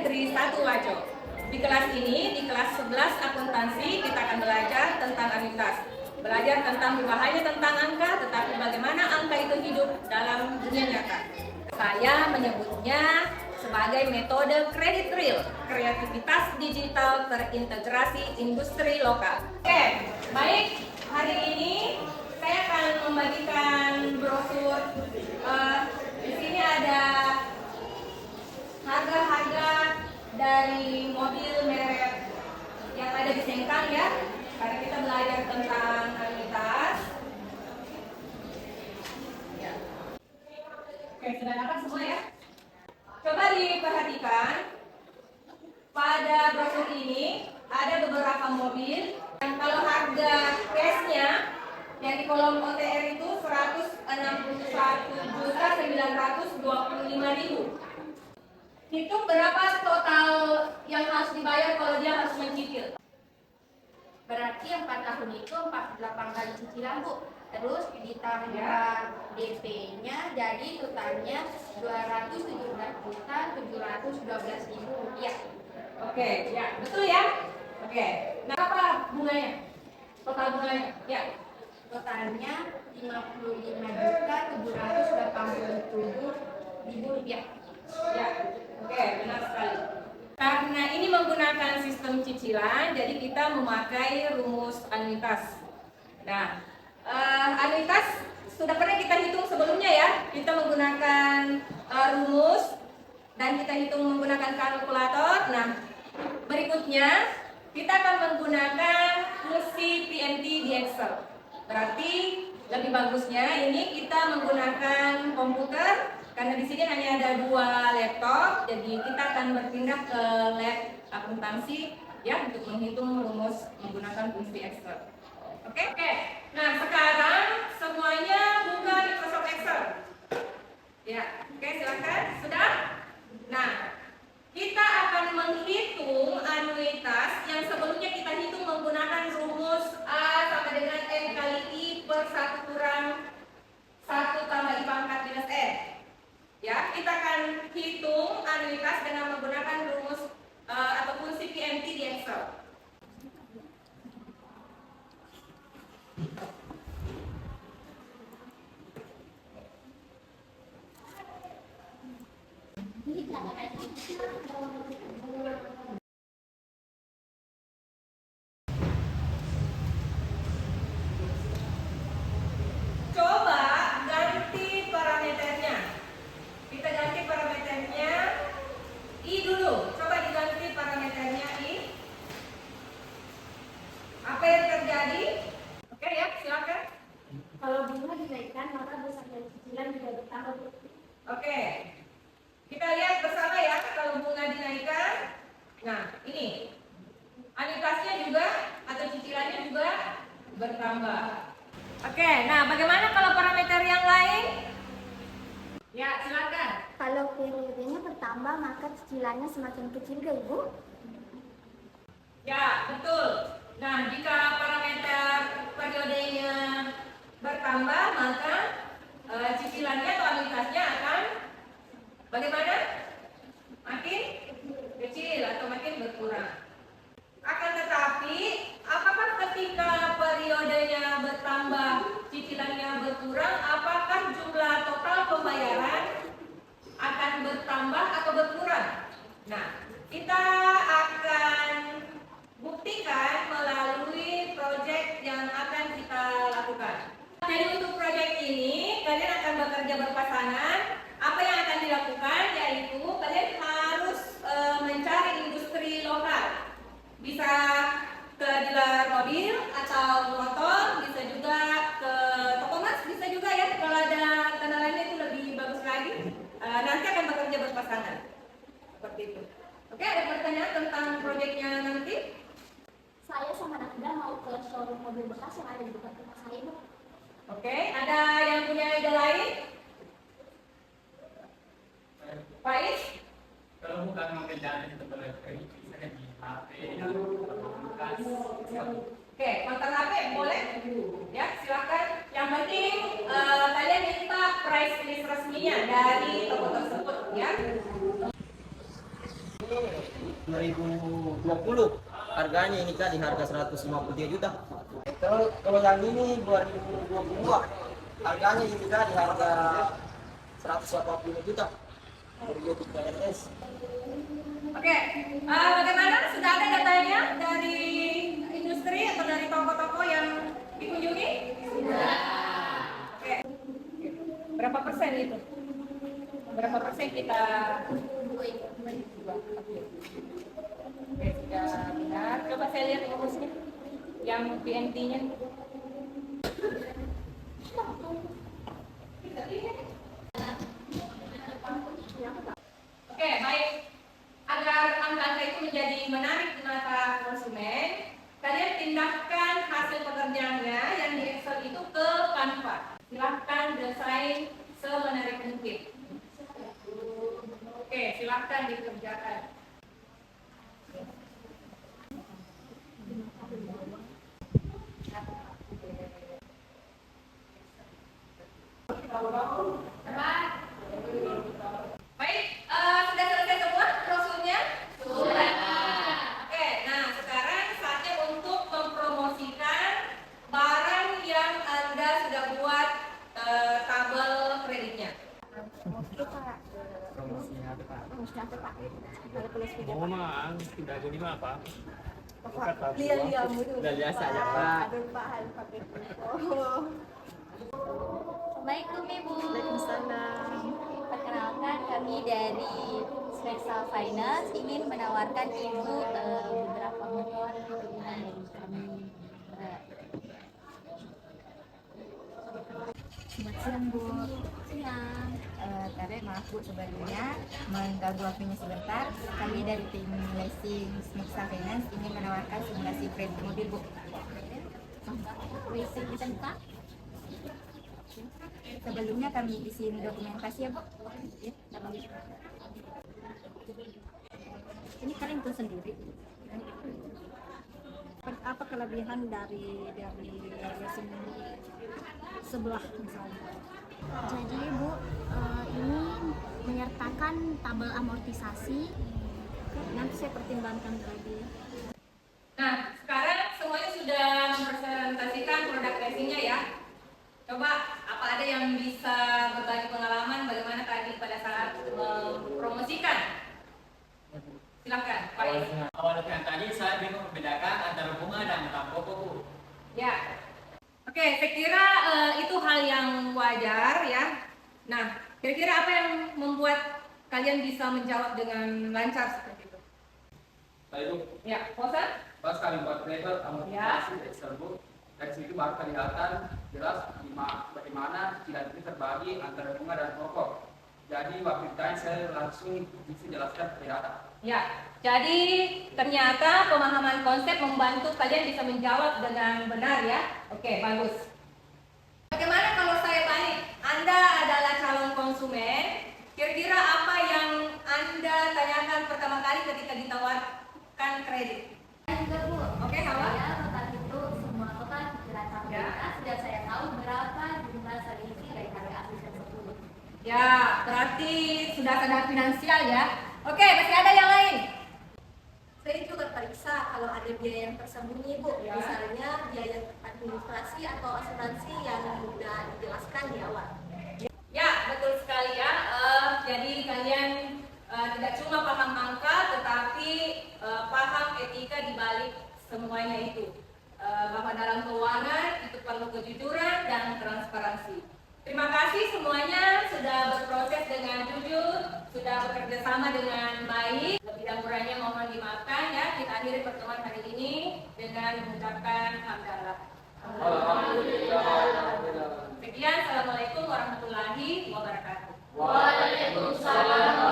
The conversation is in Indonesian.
Negeri 1 Wajo. Di kelas ini, di kelas 11 akuntansi, kita akan belajar tentang anuitas. Belajar tentang berbahaya tentang angka, tetapi bagaimana angka itu hidup dalam dunia nyata. Saya menyebutnya sebagai metode kredit real, kreativitas digital terintegrasi industri lokal. Oke, baik. Hari ini saya akan membagikan brosur. Di sini ada harga-harga dari mobil merek yang ada di Sengkang ya. Karena kita belajar tentang anuitas. Ya. Oke, sudah dapat semua ya? Coba diperhatikan. Pada brosur ini ada beberapa mobil yang kalau harga cashnya yang di kolom OTR itu 161.925.000. Hitung berapa total yang harus dibayar kalau dia harus mencicil. Berarti 4 tahun itu 48 kali cicilan, Bu. Terus ditambah DP-nya jadi totalnya Rp217.712.000. Oke, ya, betul ya? Oke. Nah, apa bunganya? Total bunganya? Ya. Totalnya Rp55.787.000. Ya. Oke, benar sekali. Karena ini menggunakan sistem cicilan, jadi kita memakai rumus anuitas. Nah, anuitas sudah pernah kita hitung sebelumnya ya. Kita menggunakan rumus dan kita hitung menggunakan kalkulator. Nah, berikutnya kita akan menggunakan fungsi PMT di Excel. Berarti lebih bagusnya ini kita menggunakan komputer. Karena di sini hanya ada 2 laptop, jadi kita akan berpindah ke lab akuntansi ya untuk menghitung rumus menggunakan fungsi Excel. Oke. Nah, sekarang semuanya buka Microsoft Excel. Ya, oke, silakan. Sudah? Nah, kita akan menghitung anuitas yang sebelumnya kita hitung menggunakan rumus A sama dengan N kali I per 1 kurang 1 tambah I pangkat minus N. Ya, kita akan hitung anuitas dengan menggunakan rumus atau fungsi PMT di Excel. Coba ganti parameternya. Kita ganti parameternya I dulu. Coba diganti parameternya I. Apa yang terjadi? Oke ya, silakan. Kalau bunga dinaikkan, maka besar dari cicilan juga bertambah. Oke. Kita lihat bersama ya kalau bunga dinaikkan. Nah, ini. Anuitasnya juga atau cicilannya juga bertambah. Oke, nah bagaimana kalau parameter yang lain? Ya, silakan. Kalau periodenya bertambah, maka cicilannya semakin kecil, gak, Ibu? Ya, betul. Nah, jika parameter periodenya bertambah, maka cicilannya atau anuitasnya akan bagaimana? Makin kecil atau makin berkurang. Akan tetapi, apakah ketika periodenya bertambah, cicilannya berkurang, apakah jumlah total pembayaran akan bertambah atau berkurang? Nah, kita akan buktikan melalui proyek yang akan kita lakukan. Jadi untuk proyek ini, kalian akan bekerja berpasangan. Apa yang akan dilakukan? Yaitu kalian harus mencari industri lokal. Bisa ke dealer mobil atau motor, bisa juga ke toko emas, bisa juga ya kalau ada kenalannya itu lebih bagus lagi. Nanti akan bekerja berpasangan seperti itu. Oke, ada pertanyaan tentang proyeknya nanti? Saya sama Nanda mau ke showroom mobil bekas yang ada di dekat rumah saya, Bu. Oke, ada yang punya ide lain? Baik. Kalau bukan mengerjakan itu berarti bisa di HP, bekas. Oke, kontak HP boleh? Ya, silakan. Yang penting kalian minta price list resminya dari toko tersebut ya. Harganya ini Kak di harga 153 juta. Kalau yang ini 2022 harganya ini Kak di harga 180 juta. Untuk PNS. Oke, bagaimana? Sudah ada datanya dari industri atau dari toko-toko yang dikunjungi? Sudah. Oke. Berapa persen itu? Berapa persen kita? Oke, sudah benar. Coba saya lihat rumusnya. Yang BNT-nya. Oke, baik. Agar angka-angka itu menjadi menarik di mata konsumen, kalian pindahkan hasil pekerjaannya yang di Excel itu ke Canva. Silahkan desain semenarik mungkin. Oke, silahkan dikerjakan. Baik, sudah selesai semua brosurnya? Sudah. Oke, nah sekarang saatnya untuk mempromosikan barang yang Anda sudah buat tabel kreditnya. Promosinya apa Pak? Oh mah, tidak jadi mah apa? Lihat Udah biasa ya Pak. Assalamualaikum Ibu. Waalaikumsalam. Perkenalkan kami dari Smexal Finance ingin menawarkan Ibu beberapa motor dengan kami. Selamat siang Bu. Siang. Tadi maaf Bu sebelumnya mengganggu waktunya sebentar. Kami dari tim leasing Smexal Finance ingin menawarkan simulasi kredit mobil Bu. Leasing kita buka. Sebelumnya kami isiin dokumentasi ya Bu. Ini kalian itu sendiri. Apa kelebihan dari leasing sebelah misalnya? Jadi Bu, ini menyertakan tabel amortisasi. Nanti saya pertimbangkan lagi. Nah, sekarang semuanya sudah mempresentasikan produk leasingnya ya. Coba apa ada yang bisa berbagi pengalaman bagaimana tadi pada saat mempromosikan? Silakan, Pak. Awalnya tadi saya bingung membedakan antara bunga dan utang pokok Bu. Ya. Oke, saya kira itu hal yang wajar ya. Nah, kira-kira apa yang membuat kalian bisa menjawab dengan lancar seperti itu? Baik Bu, Ya, Bosan? pas kali buat label amortisasi Excel Bu, dari situ baru kelihatan jelas bagaimana cicilan itu terbagi antara bunga dan pokok. Jadi waktu itu saya langsung bisa jelaskan ke data. Ya, jadi ternyata pemahaman konsep membantu kalian bisa menjawab dengan benar ya. Oke, bagus. Bagaimana kalau saya balik? Anda adalah calon konsumen. Kira-kira apa yang Anda tanyakan pertama kali ketika ditawarkan kredit? Juga Bu. Oke, Hawa? Saya total itu semua total cicilan sampai sudah saya tahu berapa jumlah selisih dari harga asli tersebut. Ya, berarti sudah sadar finansial ya. Oke, masih ada yang lain? Saya juga periksa kalau ada biaya yang tersembunyi Bu, misalnya biaya administrasi atau asuransi yang sudah dijelaskan di awal. Ya, betul sekali ya. Jadi kalian tidak cuma paham angka, tetapi paham etika di balik semuanya itu. Bahwa dalam keuangan itu perlu kejujuran dan transparansi. Terima kasih semuanya sudah berproses dengan jujur, sudah bekerja sama dengan baik. Lebih dan kurangnya mohon dimaafkan ya. Kita akhiri pertemuan hari ini dengan mengucapkan hamdalah. Sekian, assalamualaikum warahmatullahi wabarakatuh. Waalaikumsalam.